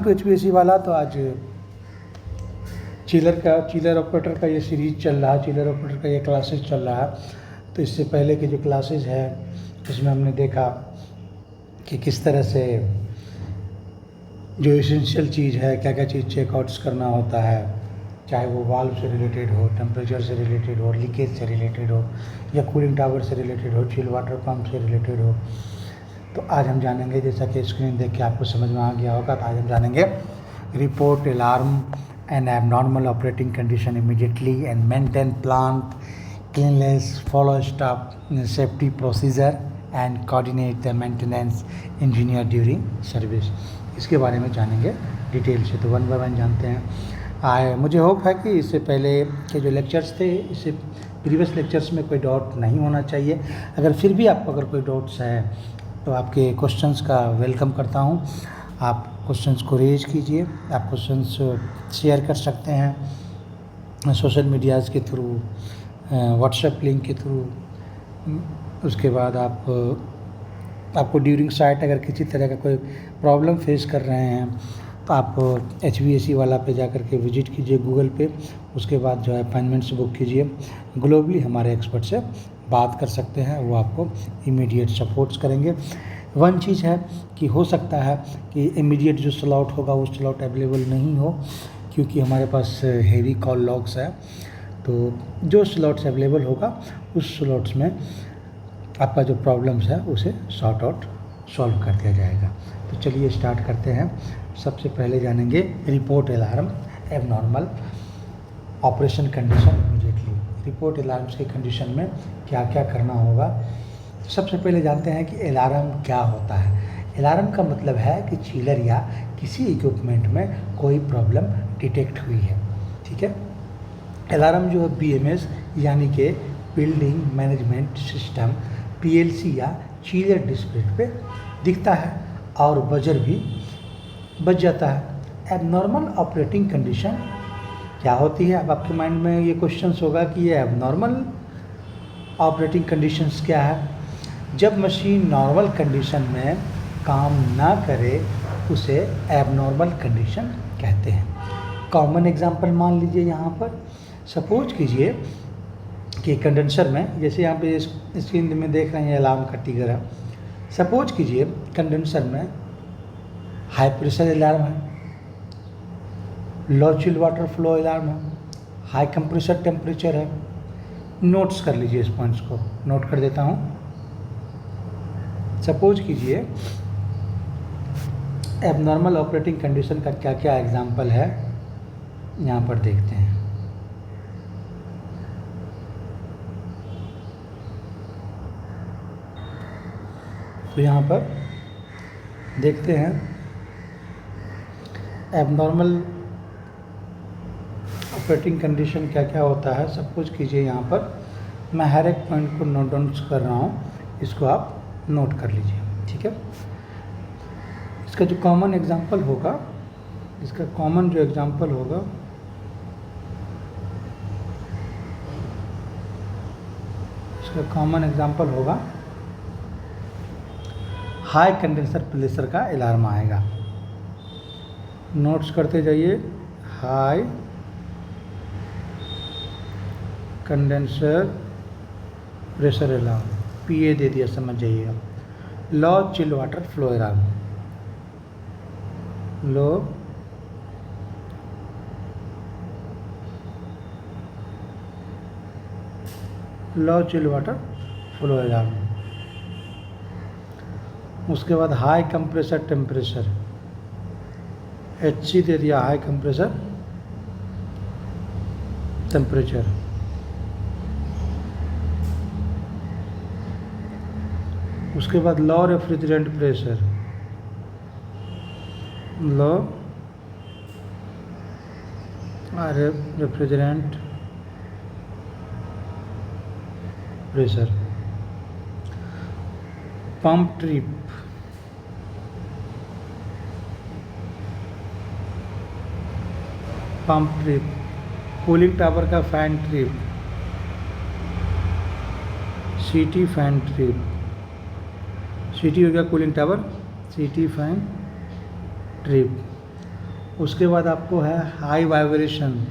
HVAC वाला। तो आज चिलर ऑपरेटर का ये सीरीज़ चल रहा है, चिलर ऑपरेटर का ये क्लासेस चल रहा है। तो इससे पहले के जो क्लासेस है उसमें हमने देखा कि किस तरह से जो एसेंशियल चीज़ है, क्या क्या चीज़ चेकआउट्स करना होता है, चाहे वो वाल्व से रिलेटेड हो, टेम्परेचर से रिलेटेड हो, लीकेज से रिलेटेड हो, या कूलिंग टावर से रिलेटेड हो, चिल वाटर पंप से रिलेटेड हो। तो आज हम जानेंगे, जैसा कि स्क्रीन देख के आपको समझ में आ गया होगा, तो आज हम जानेंगे report alarm and abnormal operating condition immediately and maintain plant cleanness, follow staff safety procedure and coordinate the maintenance engineer during service. इसके बारे में जानेंगे डिटेल से। तो वन बाय वन जानते हैं। मुझे होप है कि इससे पहले के जो लेक्चर्स थे, इससे प्रीवियस लेक्चर्स में कोई डाउट नहीं होना चाहिए। अगर फिर भी आपको अगर कोई डाउट्स है तो आपके क्वेश्चंस का वेलकम करता हूं। आप क्वेश्चंस को रेज कीजिए, आप क्वेश्चंस शेयर कर सकते हैं सोशल मीडियाज़ के थ्रू, व्हाट्सएप लिंक के थ्रू। उसके बाद आपको ड्यूरिंग साइट अगर किसी तरह का कोई प्रॉब्लम फेस कर रहे हैं तो आप HVAC वाला पे जा कर के विजिट कीजिए गूगल पे। उसके बाद जो है अपॉइंटमेंट्स बुक कीजिए। ग्लोबली हमारे एक्सपर्ट से बात कर सकते हैं, वो आपको इमीडिएट सपोर्ट्स करेंगे। वन चीज़ है कि हो सकता है कि इमीडिएट जो स्लॉट होगा वो स्लॉट अवेलेबल नहीं हो, क्योंकि हमारे पास हेवी कॉल लॉग्स है। तो जो स्लॉट्स अवेलेबल होगा उस स्लॉट्स में आपका जो प्रॉब्लम्स है उसे सॉल्व कर दिया जाएगा। तो चलिए स्टार्ट करते हैं। सबसे पहले जानेंगे report alarm abnormal operation condition immediately. Report alarms के कंडीशन में क्या क्या करना होगा। सबसे पहले जानते हैं कि अलार्म क्या होता है। अलार्म का मतलब है कि चिलर या किसी इक्विपमेंट में कोई प्रॉब्लम डिटेक्ट हुई है। ठीक है। अलार्म जो है BMS यानी कि बिल्डिंग मैनेजमेंट सिस्टम PLC या चिलर डिस्प्ले पे दिखता है और बजर भी बज जाता है। एबनॉर्मल ऑपरेटिंग कंडीशन क्या होती है। अब आपके माइंड में ये क्वेश्चंस होगा कि ये एबनॉर्मल ऑपरेटिंग कंडीशंस क्या है। जब मशीन नॉर्मल कंडीशन में काम ना करे उसे एबनॉर्मल कंडीशन कहते हैं। कॉमन एग्जांपल मान लीजिए यहाँ पर। सपोज कीजिए कि कंडेंसर में, जैसे यहाँ पे स्क्रीन में देख रहे हैं अलार्म का टिगर है। सपोज कीजिए कंडेंसर में हाई प्रेशर अलार्म है, लो चिल वाटर फ्लो अलार्म है, हाई कंप्रेसर टेम्परेचर है। नोट्स कर लीजिए, इस पॉइंट्स को नोट कर देता हूँ। सपोज कीजिए एबनॉर्मल ऑपरेटिंग कंडीशन का क्या क्या एग्जाम्पल है, यहाँ पर देखते हैं। तो यहाँ पर देखते हैं एबनॉर्मल ऑपरेटिंग कंडीशन क्या क्या होता है। सपोज कीजिए यहाँ पर मैं हर एक पॉइंट को नोट डाउन कर रहा हूँ, इसको आप नोट कर लीजिए। ठीक है। इसका जो कॉमन एग्जांपल होगा, इसका कॉमन जो एग्जांपल होगा, इसका कॉमन एग्जांपल होगा हाई कंडेंसर प्रेशर का अलार्म आएगा। नोट्स करते जाइए। High condenser pressure alarm, PA दे दिया, समझ जाइएगा। Low chill water flow alarm, low chill water flow alarm. उसके बाद हाई कंप्रेसर टेम्परेचर, HC दे दिया, हाई कंप्रेसर टेम्परेचर। उसके बाद low refrigerant pressure, low refrigerant pressure. Pump trip, cooling tower का fan trip, CT fan trip. CT हो गया cooling tower, CT fan trip. उसके बाद आपको है हाई वाइब्रेशन।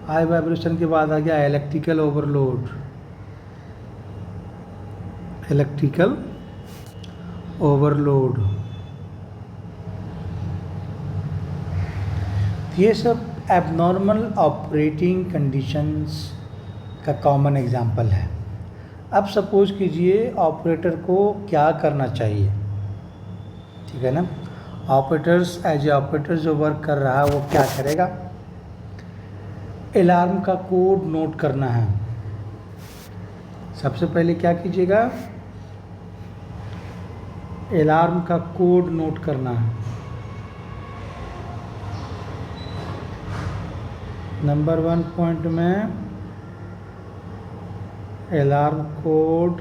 हाई वाइब्रेशन के बाद आ गया इलेक्ट्रिकल ओवरलोड। इलेक्ट्रिकल ओवरलोड, ये सब एबनॉर्मल ऑपरेटिंग कंडीशंस का कॉमन एग्जाम्पल है। अब सपोज कीजिए ऑपरेटर को क्या करना चाहिए, ठीक है ना। ऑपरेटर्स एज ए ऑपरेटर जो वर्क कर रहा है वो क्या करेगा, अलार्म का कोड नोट करना है। सबसे पहले क्या कीजिएगा, अलार्म का कोड नोट करना है। नंबर 1 पॉइंट में अलार्म कोड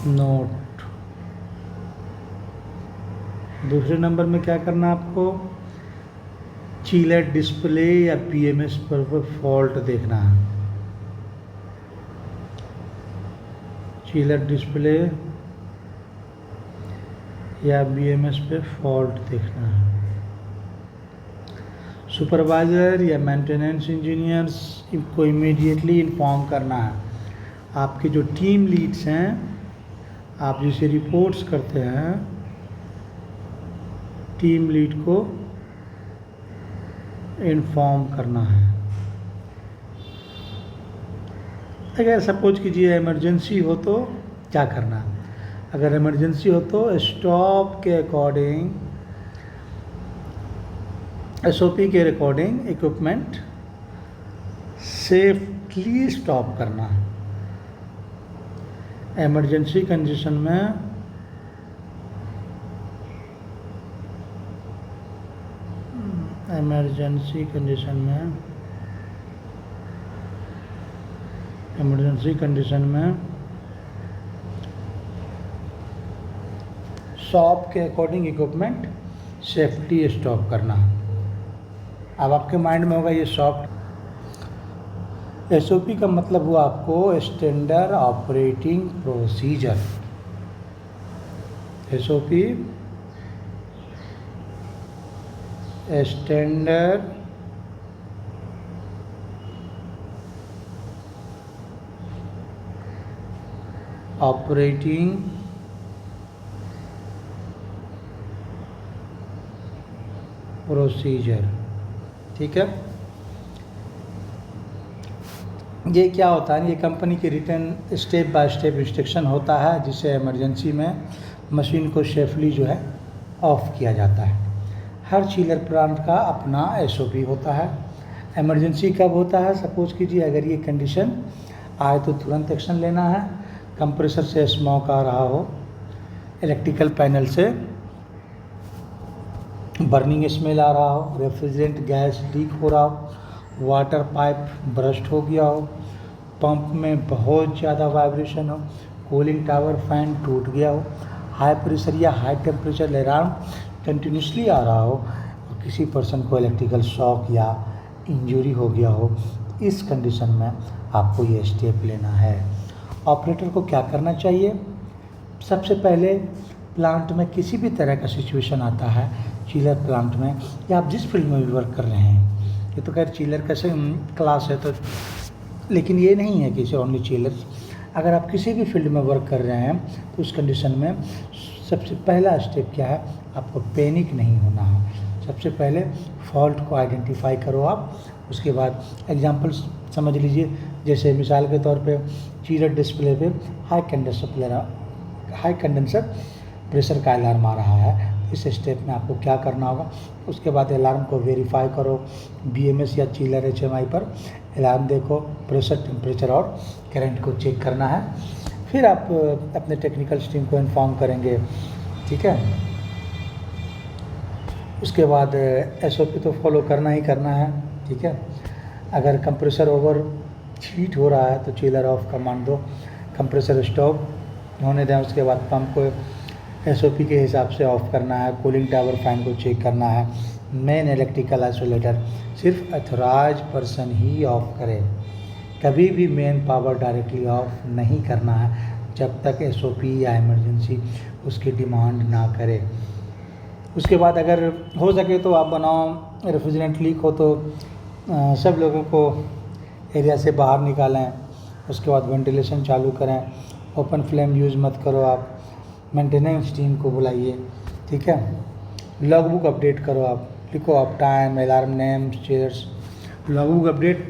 नोट। दूसरे नंबर में क्या करना है आपको, चिलर डिस्प्ले या बीएमएस पर फॉल्ट देखना है। चिलर डिस्प्ले या बीएमएस पे फॉल्ट देखना है। सुपरवाइज़र या मेंटेनेंस इंजीनियर्स को इमीडिएटली इन्फॉर्म करना है। आपके जो टीम लीड्स हैं, आप जिसे रिपोर्ट्स करते हैं, टीम लीड को इन्फॉर्म करना है। अगर सपोज कीजिए इमरजेंसी हो तो क्या करना है, अगर इमरजेंसी हो तो स्टॉप के अकॉर्डिंग, एसओपी के रिकॉर्डिंग इक्विपमेंट सेफली स्टॉप करना है। इमरजेंसी कंडीशन में इमरजेंसी कंडीशन में शॉप के अकॉर्डिंग इक्विपमेंट सेफ्टी स्टॉप करना। अब आपके माइंड में होगा ये सॉफ्ट, एसओपी का मतलब हुआ आपको standard operating procedure. SOP standard operating procedure, ठीक है। ये क्या होता है, ये कंपनी की return step by step instruction होता है, जिसे इमरजेंसी में मशीन को सेफली जो है ऑफ किया जाता है। हर चिलर प्लांट का अपना एसओपी होता है। इमरजेंसी कब होता है, सपोज कीजिए अगर ये कंडीशन आए तो तुरंत एक्शन लेना है। कंप्रेसर से स्मोक आ रहा हो, इलेक्ट्रिकल पैनल से बर्निंग स्मेल आ रहा हो, रेफ्रिजरेंट गैस लीक हो रहा हो, वाटर पाइप बर्स्ट हो गया हो, पंप में बहुत ज़्यादा वाइब्रेशन हो, कूलिंग टावर फैन टूट गया हो, हाई प्रेशर या हाई टेम्परेचर अलार्म कंटिन्यूसली आ रहा हो, और किसी पर्सन को इलेक्ट्रिकल शॉक या इंजरी हो गया हो, इस कंडीशन में आपको ये स्टेप लेना है। ऑपरेटर को क्या करना चाहिए, सबसे पहले प्लांट में किसी भी तरह का सिचुएशन आता है, चिलर प्लांट में या आप जिस फील्ड में भी वर्क कर रहे हैं, ये तो खैर चिलर का क्लास है तो, लेकिन ये नहीं है कि इसे ओनली चिलर, अगर आप किसी भी फील्ड में वर्क कर रहे हैं तो उस कंडीशन में सबसे पहला स्टेप क्या है, आपको पैनिक नहीं होना है। सबसे पहले फॉल्ट को आइडेंटिफाई करो आप, उसके बाद एग्जांपल समझ लीजिए, जैसे मिसाल के तौर पे चिलर डिस्प्ले पे हाई कंडेंसर प्रेशर का अलार्म आ रहा है। इस स्टेप में आपको क्या करना होगा, उसके बाद अलार्म को वेरीफाई करो, बीएमएस या चिलर एचएमआई पर अलार्म देखो, प्रेशर टेम्परेचर और करंट को चेक करना है। फिर आप अपने टेक्निकल टीम को इन्फॉर्म करेंगे, ठीक है। उसके बाद एसओपी तो फॉलो करना ही करना है, ठीक है। अगर कंप्रेसर ओवर हीट हो रहा है तो चिलर ऑफ कमांड दो, कंप्रेसर स्टॉप होने दें, उसके बाद पंप को एसओपी के हिसाब से ऑफ़ करना है, कूलिंग टावर फैन को चेक करना है। मेन इलेक्ट्रिकल आइसोलेटर सिर्फ अथॉराइज पर्सन ही ऑफ करे, कभी भी मेन पावर डायरेक्टली ऑफ नहीं करना है जब तक एसओपी या इमरजेंसी उसकी डिमांड ना करे। उसके बाद अगर हो सके तो आप बनाओ रेफ्रिजरेंट लीक हो तो सब लोगों को एरिया से बाहर निकालें। उसके बाद वेंटिलेशन चालू करें, ओपन फ्लेम यूज़ मत करो आप, मेंटेनेंस टीम को बुलाइए, ठीक है। लॉगबुक अपडेट करो, आप लिखो आप time, alarm names, chairs. Logbook update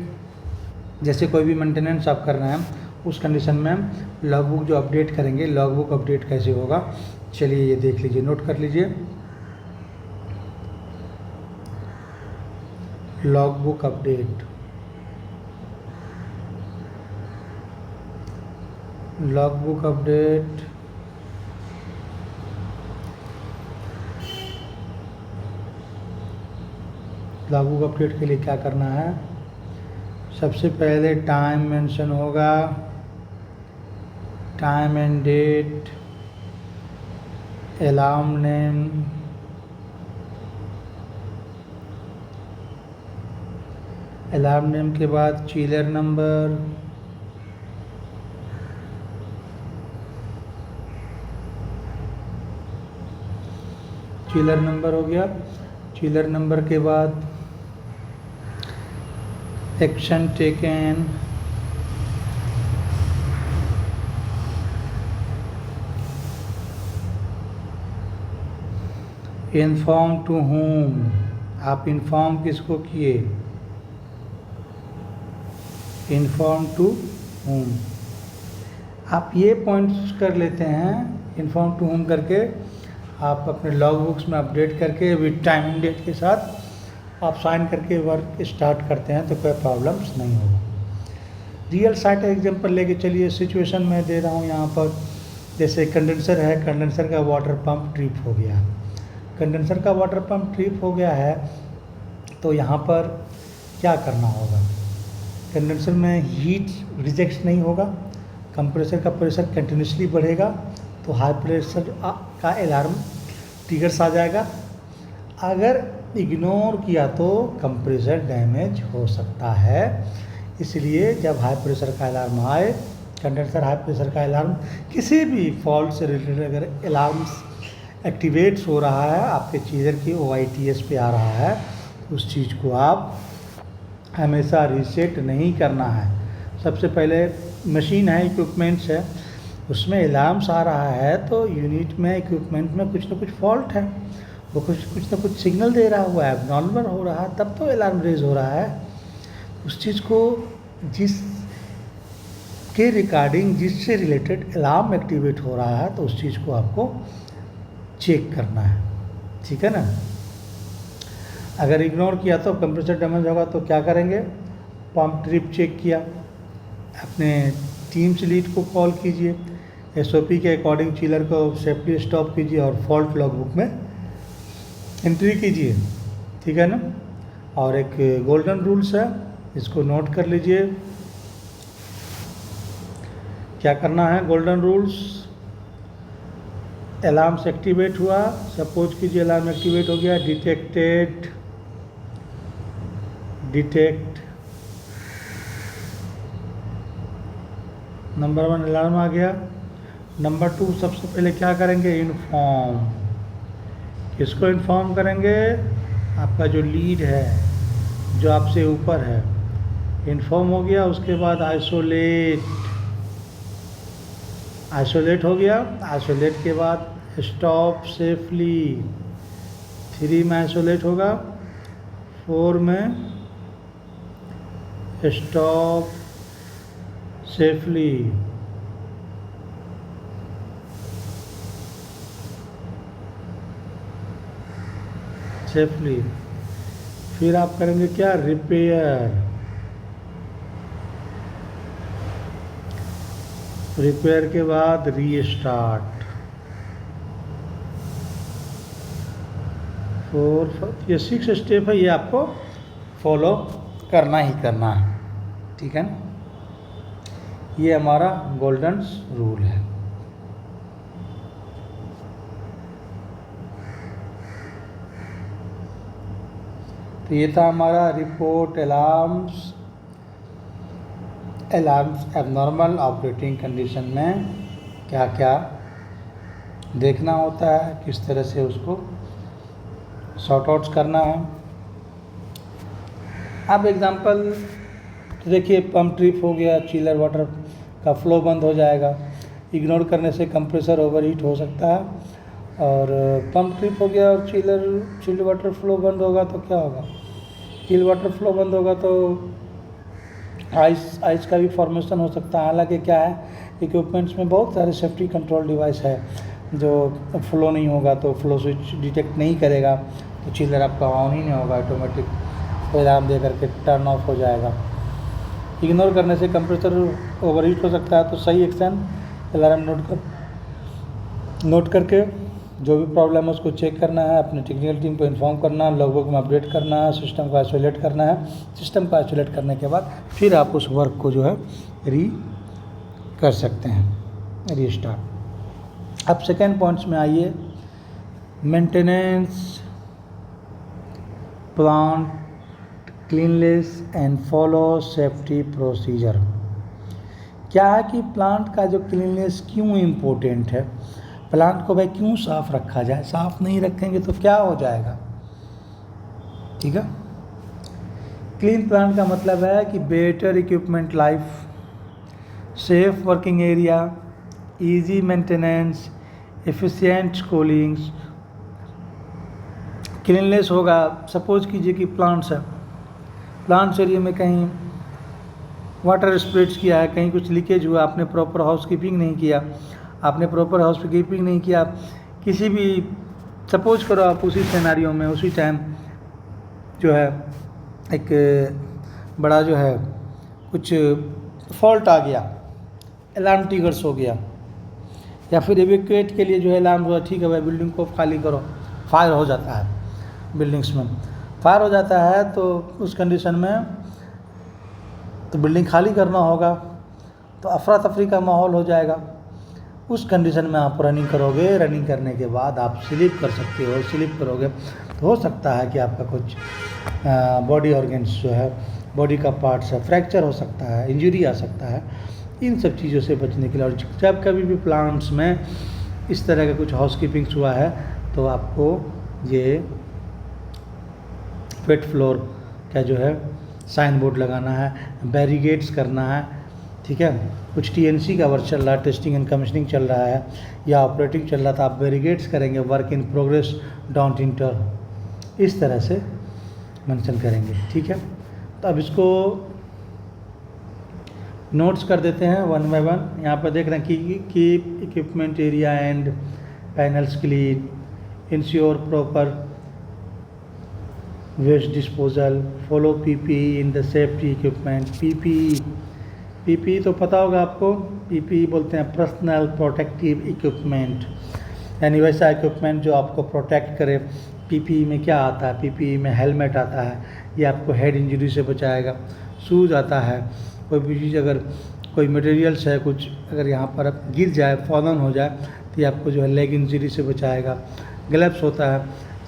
जैसे कोई भी मेंटेनेंस आप कर रहे हैं उस कंडीशन में हम लॉगबुक जो अपडेट करेंगे, लॉगबुक अपडेट कैसे होगा चलिए ये देख लीजिए, नोट कर लीजिए। Logbook update, logbook update logbook update के लिए क्या करना है, सबसे पहले टाइम मेंशन होगा, time and date, alarm name, alarm name के बाद चिलर नंबर, चिलर नंबर हो गया। चिलर नंबर के बाद action taken, inform to home, आप इन्फॉर्म किसको किए, इन्फॉर्म टू होम। आप ये पॉइंट्स कर लेते हैं, इन्फॉर्म टू होम करके आप अपने लॉग बुक्स में अपडेट करके विद टाइमिंग डेट के साथ आप साइन करके वर्क स्टार्ट करते हैं तो कोई प्रॉब्लम्स नहीं होगा। रियल साइट एग्जांपल लेके चलिए, सिचुएशन मैं दे रहा हूँ यहाँ पर, जैसे कंडेंसर है, कंडेंसर का वाटर पंप ट्रिप हो गया, कंडेंसर का वाटर पंप ट्रिप हो गया है तो यहाँ पर क्या करना होगा, कंडेंसर में हीट रिजेक्ट नहीं होगा, कंप्रेसर का प्रेशर कंटिन्यूसली बढ़ेगा तो हाई प्रेशर का अलार्म ट्रिगर्स आ जाएगा। अगर इग्नोर किया तो कंप्रेसर डैमेज हो सकता है, इसलिए जब हाई प्रेशर का अलार्म आए, कंडेंसर हाई प्रेशर का अलार्म, किसी भी फॉल्ट से रिलेटेड अगर अलार्म्स एक्टिवेट्स हो रहा है, आपके चीज़र की OITS पे आ रहा है, उस चीज़ को आप हमेशा रीसेट नहीं करना है। सबसे पहले मशीन है, इक्विपमेंट्स है, उसमें अलार्म्स आ रहा है तो यूनिट में, इक्विपमेंट में कुछ ना कुछ फॉल्ट है, वो कुछ ना कुछ सिग्नल दे रहा हुआ है, नॉर्मल हो रहा है, तब तो अलार्म रेज हो रहा है। उस चीज़ को जिस के रिगार्डिंग, जिससे रिलेटेड अलार्म एक्टिवेट हो रहा है तो उस चीज़ को आपको चेक करना है, ठीक है ना। अगर इग्नोर किया तो कंप्रेसर डैमेज होगा तो क्या करेंगे, पंप ट्रिप चेक किया, अपने टीम्स लीड को कॉल कीजिए, SOP के अकॉर्डिंग चिलर को सेफ्टी स्टॉप कीजिए और फॉल्ट लॉगबुक में एंट्री कीजिए, ठीक है ना। और एक गोल्डन रूल्स है, इसको नोट कर लीजिए, क्या करना है। गोल्डन रूल्स, अलार्म से एक्टिवेट हुआ, सपोज कीजिए अलार्म एक्टिवेट हो गया, डिटेक्ट, नंबर 1 अलार्म आ गया। नंबर 2 सबसे पहले क्या करेंगे, इन्फॉर्म, किसको इन्फॉर्म करेंगे, आपका जो लीड है, जो आपसे ऊपर है, इन्फॉर्म हो गया। उसके बाद आइसोलेट हो गया, आइसोलेट के बाद स्टॉप सेफली, 3 में आइसोलेट होगा, 4 में स्टॉप सेफली, फिर आप करेंगे क्या, रिपेयर के बाद रीस्टार्ट। 4 ये 6 स्टेप है, ये आपको फॉलो करना ही करना है, ठीक है ना। ये हमारा गोल्डन रूल है। तो ये था हमारा report alarms alarms abnormal operating condition में क्या क्या देखना होता है, किस तरह से उसको सॉर्ट आउट करना है। अब एग्जांपल देखिए, पंप ट्रिप हो गया, चिलर वाटर का फ्लो बंद हो जाएगा। इग्नोर करने से कंप्रेसर ओवरहीट हो सकता है, और पंप ट्रिप हो गया और चिल्ड वाटर फ्लो बंद होगा तो क्या होगा, चिल्ड वाटर फ्लो बंद होगा तो आइस का भी फॉर्मेशन हो सकता है। हालांकि क्या है, इक्विपमेंट्स में बहुत सारे सेफ्टी कंट्रोल डिवाइस है, जो फ्लो नहीं होगा तो फ्लो स्विच डिटेक्ट नहीं करेगा, तो चिलर आपका ऑन ही नहीं होगा, ऑटोमेटिक अलार्म दे करके टर्न ऑफ हो जाएगा। इग्नोर करने से कंप्रेसर ओवरहीट हो सकता है, तो सही एक्शन अलार्म नोट करके जो भी प्रॉब्लम है उसको चेक करना है, अपने टेक्निकल टीम को इन्फॉर्म करना है, लॉगबुक में अपडेट करना है, सिस्टम को आइसोलेट करना है। सिस्टम को आइसोलेट करने के बाद फिर आप उस वर्क को जो है कर सकते हैं, रीस्टार्ट। अब सेकेंड पॉइंट्स में आइए, maintenance plant cleanness and follow safety procedure. क्या है कि प्लांट का जो क्लीननेस क्यों इम्पोर्टेंट है, प्लांट को भाई क्यों साफ़ रखा जाए, साफ़ नहीं रखेंगे तो क्या हो जाएगा, ठीक है। क्लीन प्लांट का मतलब है कि better equipment life, safe working area, easy maintenance, efficient cooling. Cleanness होगा, सपोज कीजिए कि प्लांट्स है, प्लांट्स एरिया में कहीं वाटर स्प्रेड्स किया है, कहीं कुछ लीकेज हुआ, आपने प्रॉपर हाउसकीपिंग नहीं किया, आपने प्रॉपर हाउसकीपिंग नहीं किया, किसी भी सपोज करो आप उसी सिनेरियो में उसी टाइम जो है एक बड़ा जो है कुछ फॉल्ट आ गया, अलार्म ट्रिगर्स हो गया, या फिर एवेक्यूएट के लिए जो है अलार्म हुआ, ठीक है भाई बिल्डिंग को खाली करो, फायर हो जाता है, बिल्डिंग्स में फायर हो जाता है, तो उस कंडीशन में तो बिल्डिंग खाली करना होगा, तो अफरा तफरी का माहौल हो जाएगा। उस कंडीशन में आप रनिंग करोगे, रनिंग करने के बाद आप स्लिप कर सकते हो, स्लिप करोगे तो हो सकता है कि आपका कुछ बॉडी ऑर्गन्स जो है, बॉडी का पार्ट्स है, फ्रैक्चर हो सकता है, इंजरी आ सकता है। इन सब चीज़ों से बचने के लिए, और जब कभी भी प्लांट्स में इस तरह का कुछ हाउसकीपिंग्स हुआ है तो आपको ये वेट फ्लोर का जो है साइन बोर्ड लगाना है, बैरिगेड्स करना है, ठीक है। कुछ टीएनसी का वर्क चल रहा है, टेस्टिंग एंड कमीशनिंग चल रहा है, या ऑपरेटिंग चल रहा था, आप बैरिगेड्स करेंगे, work in progress don't inter, इस तरह से मेंशन करेंगे, ठीक है। तो अब इसको नोट्स कर देते हैं वन बाय वन। यहाँ पर देख रहे हैं कि keep equipment area and panels clean, ensure proper waste disposal, follow PPE in the safety equipment. PPE तो पता होगा आपको, पीपीई बोलते हैं पर्सनल प्रोटेक्टिव इक्विपमेंट, यानी वैसा इक्विपमेंट जो आपको प्रोटेक्ट करे। पीपीई में क्या आता है, पीपीई में हेलमेट आता है, ये आपको हेड इंजरी से बचाएगा। शूज़ आता है, कोई भी चीज़ अगर कोई मटेरियल्स है कुछ अगर यहाँ पर गिर जाए, फॉलन हो जाए, तो ये आपको जो है लेग इंजरी से बचाएगा। ग्लव्स होता है,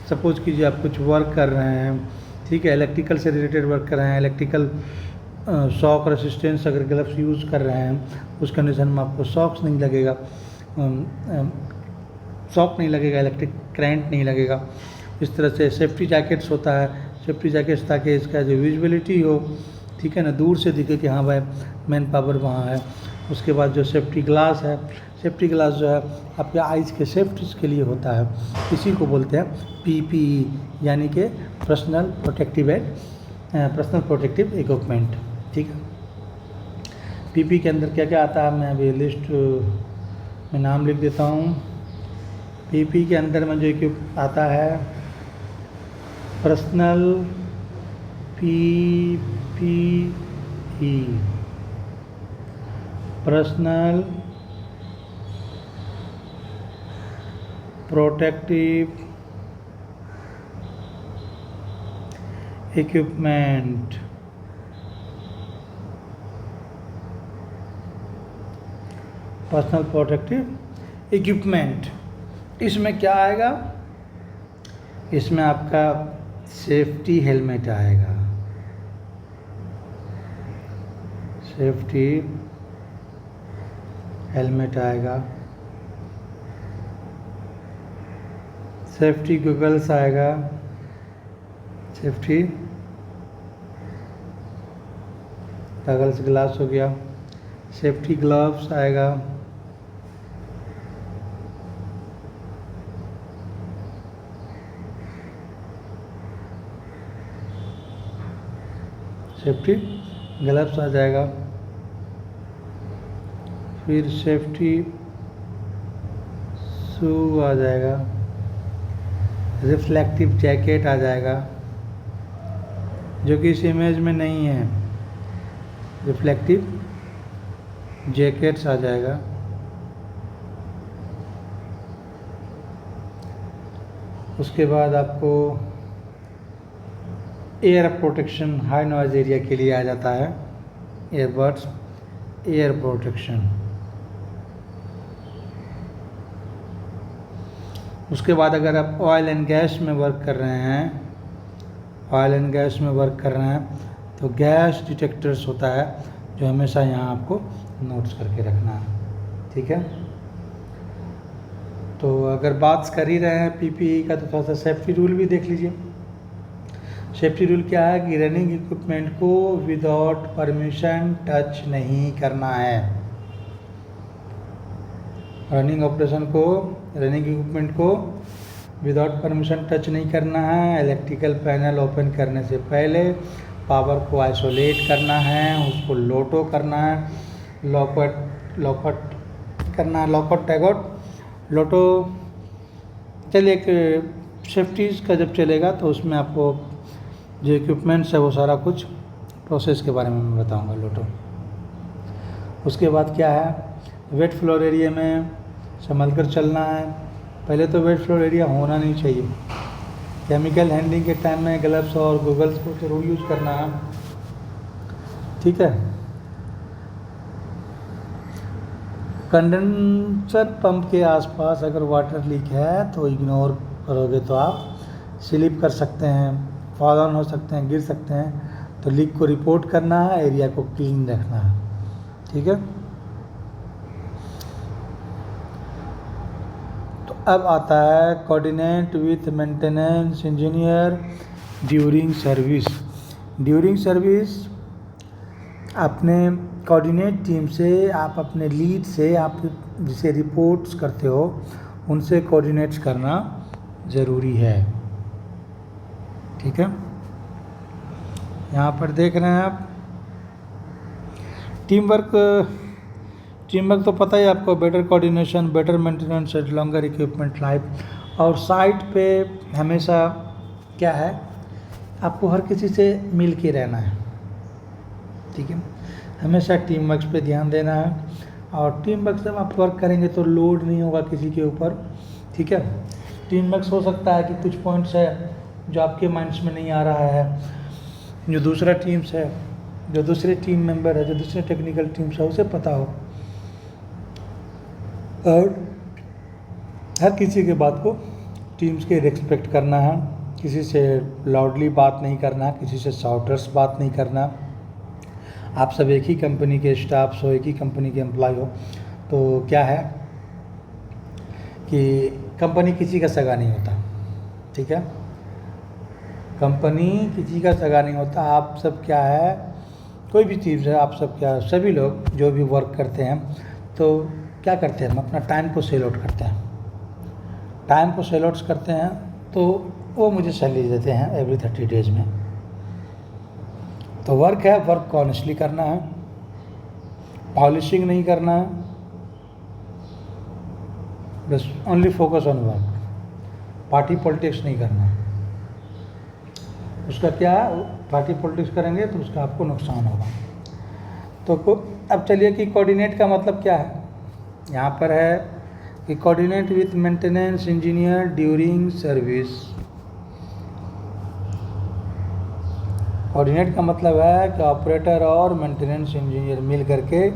सपोज कीजिए आप कुछ वर्क कर रहे हैं, ठीक है, इलेक्ट्रिकल से रिलेटेड वर्क कर रहे हैं, इलेक्ट्रिकल शॉक रेसिस्टेंस अगर ग्लव्स यूज़ कर रहे हैं, उस कंडीशन में आपको शॉक्स नहीं लगेगा, शॉक नहीं लगेगा, इलेक्ट्रिक करंट नहीं लगेगा। इस तरह से सेफ्टी जैकेट्स होता है, सेफ्टी जैकेट्स ताकि इसका जो विजिबिलिटी हो, ठीक है ना, दूर से दिखे कि हाँ भाई मैन पावर वहाँ है। उसके बाद जो सेफ्टी ग्लास है, सेफ्टी ग्लास जो है आपके आइज़ के सेफ्टी के लिए होता है, इसी को बोलते हैं पीपीई, यानी कि पर्सनल प्रोटेक्टिव इक्विपमेंट, ठीक है। पीपी के अंदर क्या क्या आता है, मैं अभी लिस्ट में नाम लिख देता हूँ। पीपी के अंदर में जो आता है personal PPE, personal protective equipment, personal protective equipment. इसमें क्या आएगा, इसमें आपका सेफ्टी हेलमेट आएगा, सेफ्टी हेलमेट आएगा, सेफ्टी गॉगल्स आएगा, सेफ्टी गॉगल्स ग्लास हो गया, सेफ्टी ग्लव्स आएगा, सेफ्टी ग्लव्स आ जाएगा, फिर सेफ्टी शू आ जाएगा, रिफ्लेक्टिव जैकेट आ जाएगा जो कि इस इमेज में नहीं है, रिफ्लेक्टिव जैकेट्स आ जाएगा, उसके बाद आपको air protection high noise area के लिए आ जाता है, ईयरबड्स एयर प्रोटेक्शन। उसके बाद अगर आप ऑयल एंड गैस में वर्क कर रहे हैं, ऑयल एंड गैस में वर्क कर रहे हैं तो गैस डिटेक्टर्स होता है जो हमेशा यहाँ आपको नोट्स करके रखना है, ठीक है। तो अगर बात कर ही रहे हैं पीपीई का तो थोड़ा सा सेफ्टी रूल भी देख लीजिए। सेफ्टी रूल क्या है कि रनिंग इक्विपमेंट को विदाउट परमिशन टच नहीं करना है, रनिंग इक्विपमेंट को विदाउट परमिशन टच नहीं करना है। इलेक्ट्रिकल पैनल ओपन करने से पहले पावर को आइसोलेट करना है, उसको लोटो करना है, लॉकआउट करना है, लॉकआउट टैगआउट लोटो। चलिए एक सेफ्टीज़ का जब चलेगा तो उसमें आपको जो इक्विपमेंट्स है वो सारा कुछ प्रोसेस के बारे में मैं बताऊंगा लोटो। उसके बाद क्या है, वेट फ्लोर एरिया में संभल कर चलना है। पहले तो वेट फ्लोर एरिया होना नहीं चाहिए। केमिकल हैंडलिंग के टाइम में ग्लव्स और गॉगल्स को जरूर यूज़ करना है, ठीक है। कंडेंसर पंप के आसपास अगर वाटर लीक है तो इग्नोर करोगे तो आप स्लिप कर सकते हैं, फॉल ऑन हो सकते हैं, गिर सकते हैं। तो लीक को रिपोर्ट करना है, एरिया को क्लीन रखना है, ठीक है। तो अब आता है coordinate with maintenance engineer during service. During service अपने कोऑर्डिनेट टीम से, आप अपने लीड से, आप जिसे रिपोर्ट्स करते हो उनसे कोऑर्डिनेट्स करना ज़रूरी है, ठीक है। यहाँ पर देख रहे हैं आप टीम वर्क तो पता ही आपको, better coordination, better maintenance and longer equipment life. और साइट पे हमेशा क्या है, आपको हर किसी से मिल के रहना है, ठीक है। हमेशा टीम वर्क पे ध्यान देना है और टीम वर्क से आप वर्क करेंगे तो लोड नहीं होगा किसी के ऊपर, ठीक है। टीम वर्क हो सकता है कि कुछ पॉइंट्स है जो आपके माइंड्स में नहीं आ रहा है, जो दूसरा टीम्स है, जो दूसरे टीम मेंबर है, जो दूसरे टेक्निकल टीम्स है उसे पता हो। और हर किसी के बात को टीम्स के रिस्पेक्ट करना है, किसी से लाउडली बात नहीं करना, किसी से शॉर्टर्स बात नहीं करना। आप सब एक ही कंपनी के स्टाफ्स हो, एक ही कंपनी के एम्प्लॉय हो, तो क्या है कि कंपनी किसी का सगा नहीं होता, ठीक है। कंपनी किसी का सगा नहीं होता। आप सब क्या है, कोई भी चीज़ है, आप सब क्या, सभी लोग जो भी वर्क करते हैं तो क्या करते हैं, हम अपना टाइम को सेल आउट करते हैं। टाइम को सेल आउट करते हैं तो वो मुझे सैलरी देते हैं एवरी 30 डेज में। तो वर्क है, वर्क को ऑनेस्टली करना है, पॉलिशिंग नहीं करना है, बस only focus on work. Party politics नहीं करना है। उसका क्या है, पार्टी पॉलिटिक्स करेंगे तो उसका आपको नुकसान होगा। तो अब चलिए कि कोऑर्डिनेट का मतलब क्या है। यहाँ पर है कि coordinate with maintenance engineer during service. Coordinate का मतलब है कि ऑपरेटर और मेंटेनेंस इंजीनियर मिल करके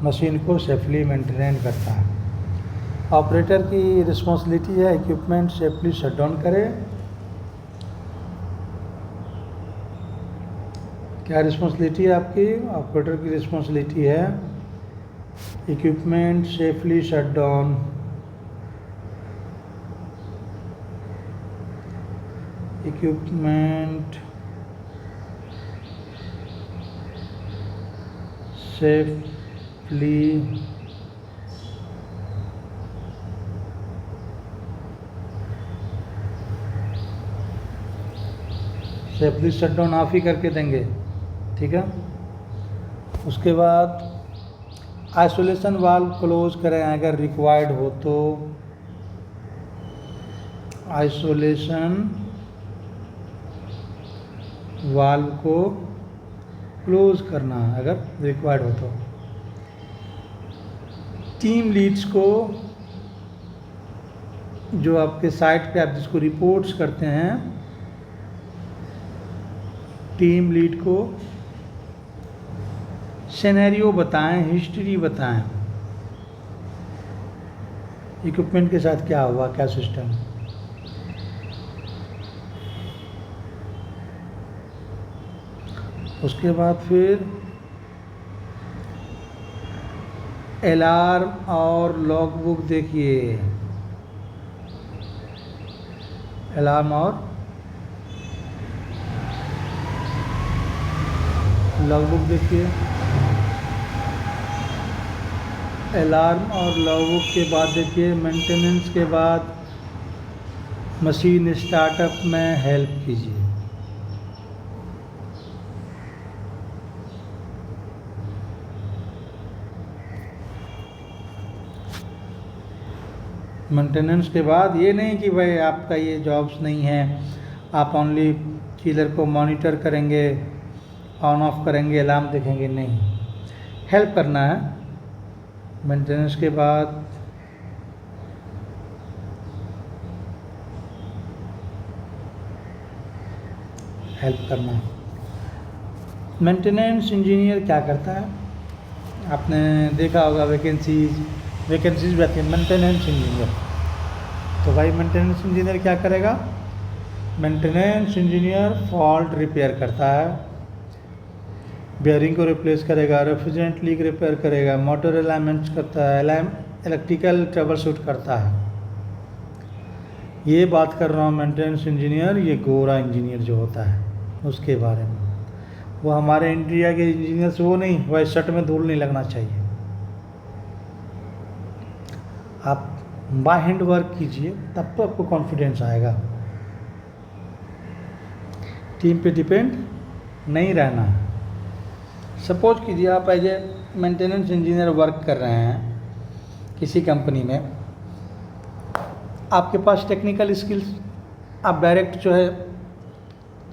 मशीन को सेफली मेंटेन करता है। ऑपरेटर की रिस्पॉन्सिबिलिटी है इक्विपमेंट सेफली शट डाउन करे, क्या रिस्पॉन्सिबिलिटी है आपकी? ऑपरेटर की रिस्पॉन्सिबिलिटी है equipment safely shut down, equipment safely shut down आप ही करके देंगे, ठीक है। उसके बाद आइसोलेशन वाल्व क्लोज करें अगर रिक्वायर्ड हो तो, आइसोलेशन वाल्व को क्लोज करना है अगर रिक्वायर्ड हो तो। टीम लीड्स को, जो आपके साइट पे आप जिसको रिपोर्ट्स करते हैं, टीम लीड को सिनेरियो बताएं, हिस्ट्री बताएं, इक्विपमेंट के साथ क्या हुआ, क्या सिस्टम। उसके बाद फिर अलार्म और लॉग बुक देखिए, अलार्म और लॉग बुक देखिए। अलार्म और लॉग बुक के बाद देखिए मेंटेनेंस के बाद मशीन स्टार्टअप में हेल्प कीजिए। मेंटेनेंस के बाद ये नहीं कि भाई आपका ये जॉब्स नहीं है, आप ओनली चिलर को मॉनिटर करेंगे, ऑन ऑफ करेंगे, अलार्म देखेंगे, नहीं, हेल्प करना है। मेंटेनेंस के बाद हेल्प करना। मेंटेनेंस इंजीनियर क्या करता है? आपने देखा होगा वैकेंसीज भी आती है मेंटेनेंस इंजीनियर। तो भाई मेंटेनेंस इंजीनियर क्या करेगा? मेंटेनेंस इंजीनियर फॉल्ट रिपेयर करता है, बेयरिंग को रिप्लेस करेगा, रेफ्रिजरेंट लीक रिपेयर करेगा, मोटर अलाइनमेंट्स करता है, इलेक्ट्रिकल ट्रबल शूट करता है। ये बात कर रहा हूँ मेंटेनेंस इंजीनियर, ये गोरा इंजीनियर जो होता है उसके बारे में। वो हमारे इंडिया के इंजीनियर से वो नहीं, वह शर्ट में धूल नहीं लगना चाहिए। आप बाय हैंड वर्क कीजिए तब तो आपको कॉन्फिडेंस आएगा। टीम पे डिपेंड नहीं रहना है। सपोज कीजिए आप as a maintenance engineer work कर रहे हैं किसी कंपनी में, आपके पास टेक्निकल स्किल्स, आप डायरेक्ट जो है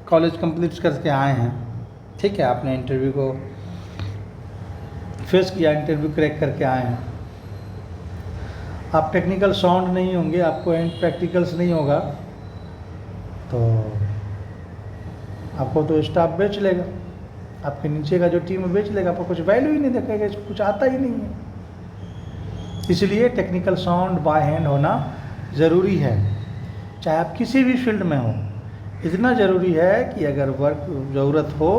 कॉलेज कंप्लीट करके आए हैं, ठीक है, आपने इंटरव्यू को फेस किया, इंटरव्यू क्रैक करके आए हैं, आप टेक्निकल साउंड नहीं होंगे, आपको एंड प्रैक्टिकल्स नहीं होगा, तो आपको तो स्टाफ बेच लेगा, आपके नीचे का जो टीम बेच लेगा, आपको कुछ वैल्यू ही नहीं देखेगा, इसको कुछ आता ही नहीं है। इसलिए टेक्निकल साउंड बाय हैंड होना ज़रूरी है, चाहे आप किसी भी फील्ड में हो। इतना ज़रूरी है कि अगर वर्क ज़रूरत हो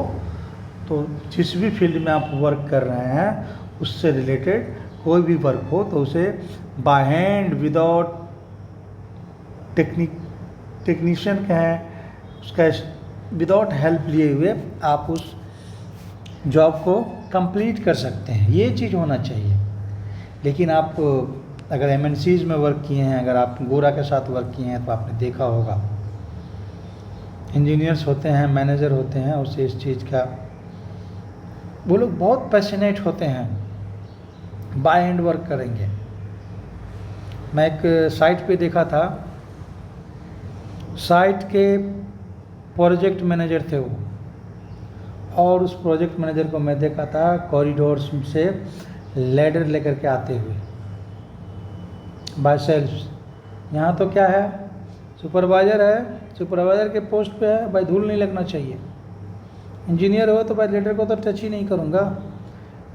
तो जिस भी फील्ड में आप वर्क कर रहे हैं उससे रिलेटेड कोई भी वर्क हो तो उसे बाय हैंड विदाउट टेक्नीशियन कहें, उसका विदाउट हेल्प लिए हुए आप उस जॉब को कंप्लीट कर सकते हैं। ये चीज़ होना चाहिए। लेकिन आप अगर एमएनसीज में वर्क किए हैं, अगर आप गोरा के साथ वर्क किए हैं तो आपने देखा होगा इंजीनियर्स होते हैं, मैनेजर होते हैं, उससे इस चीज़ का वो लोग बहुत पैशनेट होते हैं, बाय हैंड वर्क करेंगे। मैं एक साइट पे देखा था, साइट के प्रोजेक्ट मैनेजर थे वो, और उस प्रोजेक्ट मैनेजर को मैं देखा था कॉरिडोर्स से लैडर लेकर के आते हुए बाय सेल्फ। यहाँ तो क्या है, सुपरवाइज़र है, सुपरवाइज़र के पोस्ट पे है, भाई धूल नहीं लगना चाहिए। इंजीनियर हो तो भाई लेडर को तो टच ही नहीं करूँगा,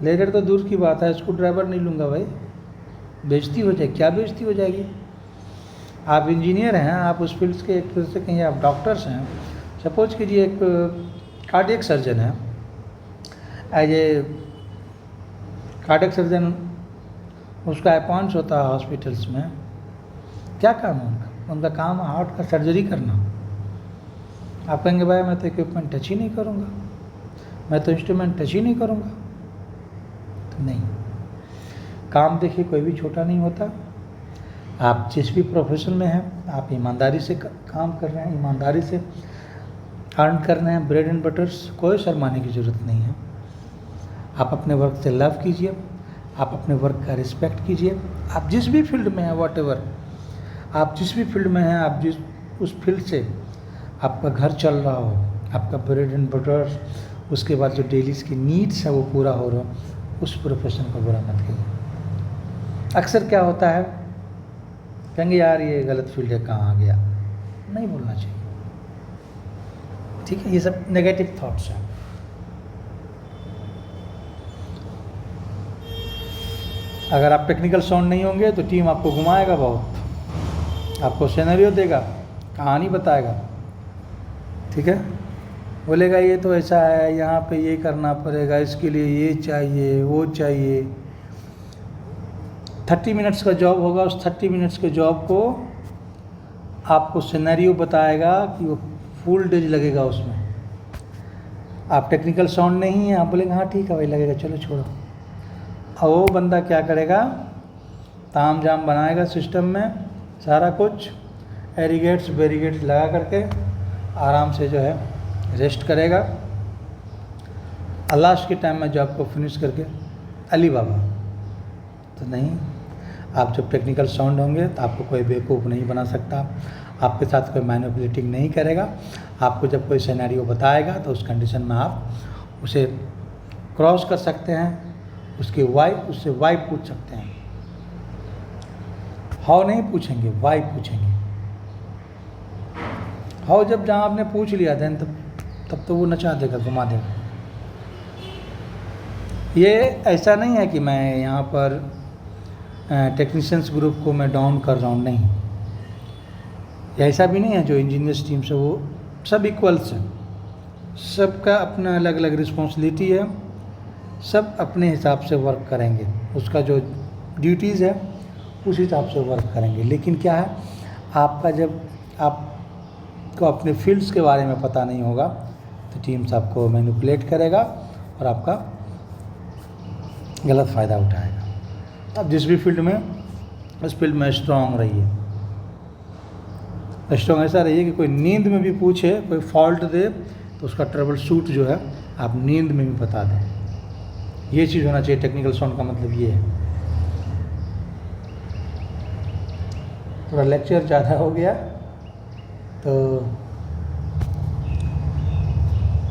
लेडर तो दूर की बात है, स्क्रू ड्राइवर नहीं लूँगा, भाई बेइज्जती हो जाएगी। क्या बेइज्जती हो जाएगी? आप इंजीनियर हैं, आप उस फील्ड के एक तरह से कहीं आप डॉक्टर्स हैं। सपोज कीजिए एक कार्डियक सर्जन है, एज ए कार्डियक सर्जन उसका अपॉइंट्स होता है हॉस्पिटल्स में, क्या काम है उनका काम हार्ट का सर्जरी करना। आप कहेंगे भाई मैं तो इक्विपमेंट टच ही नहीं करूँगा, मैं तो इंस्ट्रूमेंट टच ही नहीं करूँगा, तो नहीं, काम देखिए कोई भी छोटा नहीं होता। आप जिस भी प्रोफेशन में हैं आप ईमानदारी से काम कर रहे हैं, ईमानदारी से अर्न कर रहे हैं ब्रेड एंड बटर्स, कोई शर्माने की ज़रूरत नहीं है। आप अपने वर्क से लव कीजिए, आप अपने वर्क का रिस्पेक्ट कीजिए। आप जिस भी फील्ड में हैं, वॉटएवर आप जिस भी फील्ड में हैं, आप जिस उस फील्ड से आपका घर चल रहा हो, आपका ब्रेड एंड बटर्स, उसके बाद जो डेली की नीड्स है वो पूरा हो रहा हो, उस प्रोफेशन को बुरा मत कीजिए। अक्सर क्या होता है, कहेंगे यार ये गलत फील्ड है, कहाँ आ गया, नहीं बोलना चाहिए, ठीक है। ये सब नेगेटिव थॉट्स हैं। अगर आप टेक्निकल साउंड नहीं होंगे तो टीम आपको घुमाएगा बहुत, आपको सिनेरियो देगा, कहानी बताएगा, ठीक है, बोलेगा ये तो ऐसा है, यहाँ पे ये करना पड़ेगा, इसके लिए ये चाहिए वो चाहिए। 30 मिनट्स का जॉब होगा, उस 30 मिनट्स के जॉब को आपको सिनेरियो बताएगा कि वो फुल डेज लगेगा उसमें। आप टेक्निकल साउंड नहीं है, आप बोलेंगे हाँ ठीक है भाई लगेगा, चलो छोड़ो। और वो बंदा क्या करेगा, ताम जाम बनाएगा सिस्टम में, सारा कुछ एरीगेट्स बैरिगेट्स लगा करके आराम से जो है रेस्ट करेगा। लास्ट के टाइम में जॉब को फिनिश करके अली बाबा। तो नहीं, आप जब टेक्निकल साउंड होंगे तो आपको कोई बेवकूफ़ नहीं बना सकता, आपके साथ कोई मैनिपुलेटिंग नहीं करेगा। आपको जब कोई सिनेरियो बताएगा तो उस कंडीशन में आप उसे क्रॉस कर सकते हैं, उससे वाई पूछ सकते हैं। हाउ नहीं पूछेंगे, वाई पूछेंगे। हाउ जब जहाँ आपने पूछ लिया देन तब तो वो नचा देगा, घुमा देगा। ये ऐसा नहीं है कि मैं यहाँ पर टेक्नीशियंस ग्रुप को मैं डाउन कर रहा हूँ, नहीं, ऐसा भी नहीं है। जो इंजीनियर्स टीम से वो सब इक्वल्स हैं, सबका अपना अलग अलग रिस्पॉन्सिबिलिटी है, सब अपने हिसाब से वर्क करेंगे, उसका जो ड्यूटीज़ है उस हिसाब से वर्क करेंगे। लेकिन क्या है, आपका जब आपको अपने फील्ड्स के बारे में पता नहीं होगा तो टीम्स आपको मैनिपुलेट करेगा और आपका गलत फ़ायदा उठाएगा। आप जिस भी फील्ड में, उस फील्ड में स्ट्रॉन्ग रहिए। स्ट्रॉन्ग ऐसा रहिए कि कोई नींद में भी पूछे, कोई फॉल्ट दे तो उसका ट्रबल शूट जो है आप नींद में भी बता दें। ये चीज़ होना चाहिए। टेक्निकल साउंड का मतलब ये है। थोड़ा लेक्चर ज़्यादा हो गया, तो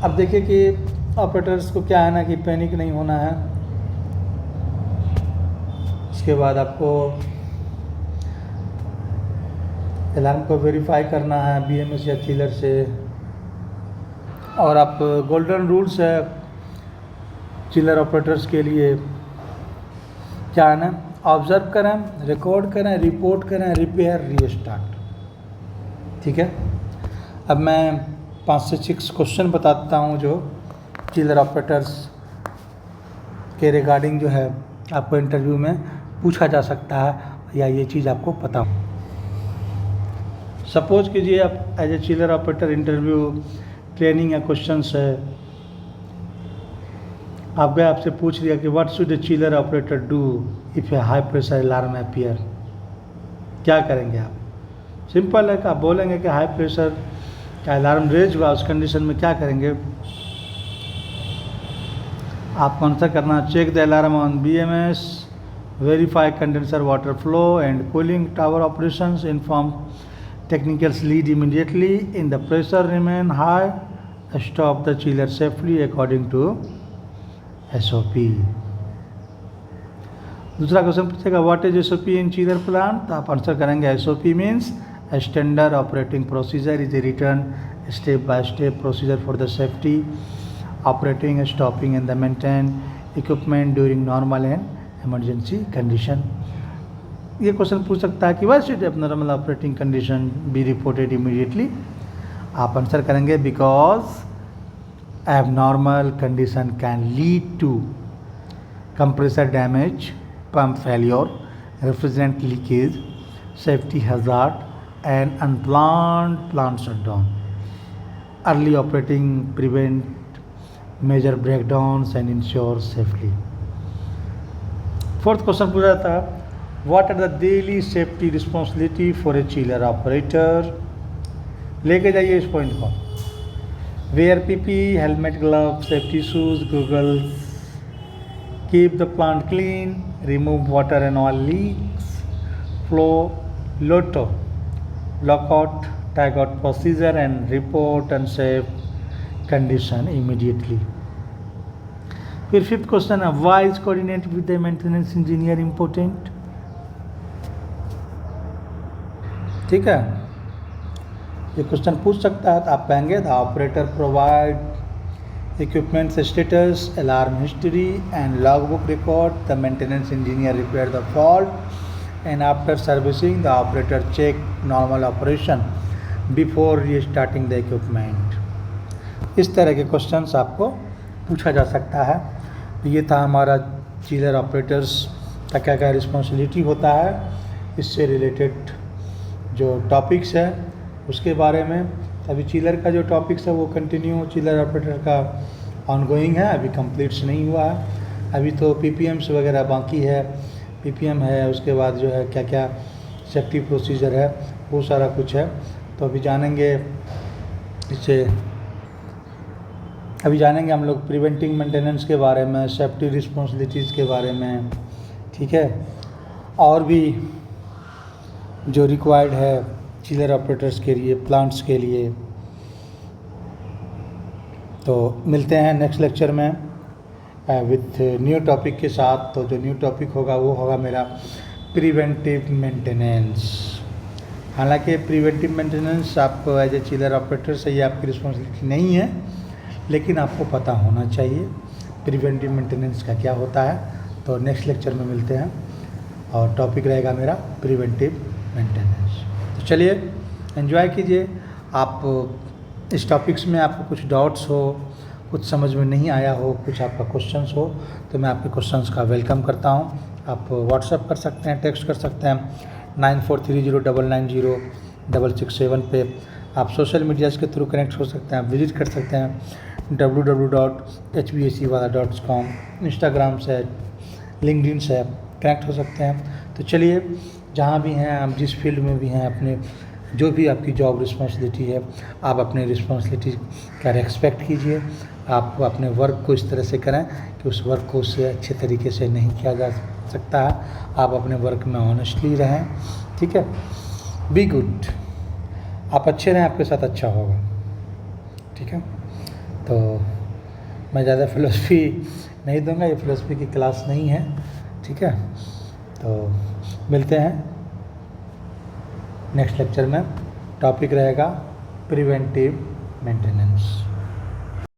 अब देखिए कि ऑपरेटर्स को क्या है ना कि पैनिक नहीं होना है। उसके बाद आपको अलार्म को वेरीफाई करना है बीएमएस या चिलर से। और आप गोल्डन रूल्स है चिलर ऑपरेटर्स के लिए, क्या है ना, ऑब्जर्व करें, रिकॉर्ड करें, रिपोर्ट करें, रिपेयर, रीस्टार्ट। ठीक है। अब मैं 5 से 6 क्वेश्चन बताता हूँ जो चिलर ऑपरेटर्स के रिगार्डिंग जो है आपको इंटरव्यू में पूछा जा सकता है या ये चीज़ आपको पता हो। सपोज कीजिए आप as a chiller operator interview training या क्वेश्चंस है, आप गए, आपसे पूछ लिया कि what should a chiller operator do if a high pressure alarm appear. क्या करेंगे आप? सिंपल है कि आप बोलेंगे कि हाई प्रेशर का अलार्म रेज हुआ, उस कंडीशन में क्या करेंगे आप? आंसर करना, check the alarm on BMS, verify condenser water flow and cooling tower operations, inform technicals lead immediately in the pressure remain high, stop the chiller safely according to SOP। दूसरा question पूछेगा what is SOP in chiller plant, तो आप answer करेंगे SOP means standard operating procedure is a return step by step procedure for the safety operating stopping and the maintain equipment during normal and emergency condition. ये question पूछ सकता है कि why should abnormal operating condition be reported immediately. आप answer करेंगे because abnormal condition can lead to compressor damage, pump failure, refrigerant leakage, safety hazard, and unplanned plant shutdown. Early operating prevent major breakdowns and ensure safely. Fourth question पूछा था, what are the daily safety responsibility for a chiller operator. लेके जाइए इस point को। Wear PP, helmet, glove, safety shoes, goggles, keep the plant clean, remove water and oil leaks, flow LOTO, lockout, tag out procedure and report unsafe condition immediately. फिर fifth question है, why is coordinate with the maintenance engineer important. ठीक है, ये question पूछ सकता है तो आप कहेंगे the operator provide equipment status, alarm history and logbook record, the maintenance engineer repair the fault and after servicing the operator check normal operation before restarting the equipment. इस तरह के क्वेश्चंस आपको पूछा जा सकता है। तो ये था हमारा चिलर ऑपरेटर्स का क्या क्या रिस्पॉन्सिबिलिटी होता है, इससे रिलेटेड जो टॉपिक्स है उसके बारे में। अभी चिलर का जो टॉपिक्स है वो कंटिन्यू चिलर ऑपरेटर का ऑनगोइंग है, अभी कंप्लीट्स नहीं हुआ है। अभी तो पीपीएम्स वगैरह बाकी है, पीपीएम है, उसके बाद जो है क्या क्या सेफ्टी प्रोसीजर है वो सारा कुछ है। तो अभी जानेंगे इससे, अभी जानेंगे हम लोग प्रिवेंटिव मेंटेनेंस के बारे में, सेफ्टी रिस्पॉन्सिबिलिटीज़ के बारे में। ठीक है, और भी जो रिक्वायर्ड है चिलर ऑपरेटर्स के लिए, प्लांट्स के लिए। तो मिलते हैं नेक्स्ट लेक्चर में विथ न्यू टॉपिक के साथ। तो जो न्यू टॉपिक होगा वो होगा मेरा प्रिवेंटिव मेंटेनेंस। हालांकि प्रिवेंटिव मेंटेनेंस आप एज ए चिलर ऑपरेटर से ये आपकी रिस्पॉन्सिबिलिटी नहीं है, लेकिन आपको पता होना चाहिए प्रिवेंटिव मेंटेनेंस का क्या होता है। तो नेक्स्ट लेक्चर में मिलते हैं और टॉपिक रहेगा मेरा प्रिवेंटिव मेंटेनेंस। तो चलिए एंजॉय कीजिए। आप इस टॉपिक्स में आपको कुछ डाउट्स हो, कुछ समझ में नहीं आया हो, कुछ आपका क्वेश्चंस हो, तो मैं आपके क्वेश्चंस का वेलकम करता हूं। आप व्हाट्सएप कर सकते हैं, टेक्स्ट कर सकते हैं 9430990667 पे। आप सोशल मीडियाज़ के थ्रू कनेक्ट हो सकते हैं, आप विजिट कर सकते हैं www.hbacwala.com, इंस्टाग्राम से, लिंक्डइन से कनेक्ट हो सकते हैं। तो चलिए, जहाँ भी हैं आप, जिस फील्ड में भी हैं, अपने जो भी आपकी जॉब रिस्पॉन्सिबिलिटी है, आप अपने रिस्पॉन्सिबिलिटी का रेस्पेक्ट कीजिए। आप अपने वर्क को इस तरह से करें कि उस वर्क को उससे अच्छे तरीके से नहीं किया जा सकता है। आप अपने वर्क में ऑनेस्टली रहें, ठीक है, बी गुड। आप अच्छे रहें, आपके साथ अच्छा होगा, ठीक है। तो मैं ज़्यादा फ़िलोसफी नहीं दूंगा, ये फ़िलोसफी की क्लास नहीं है, ठीक है। तो मिलते हैं नेक्स्ट लेक्चर में। टॉपिक रहेगा प्रिवेंटिव मेंटेनेंस।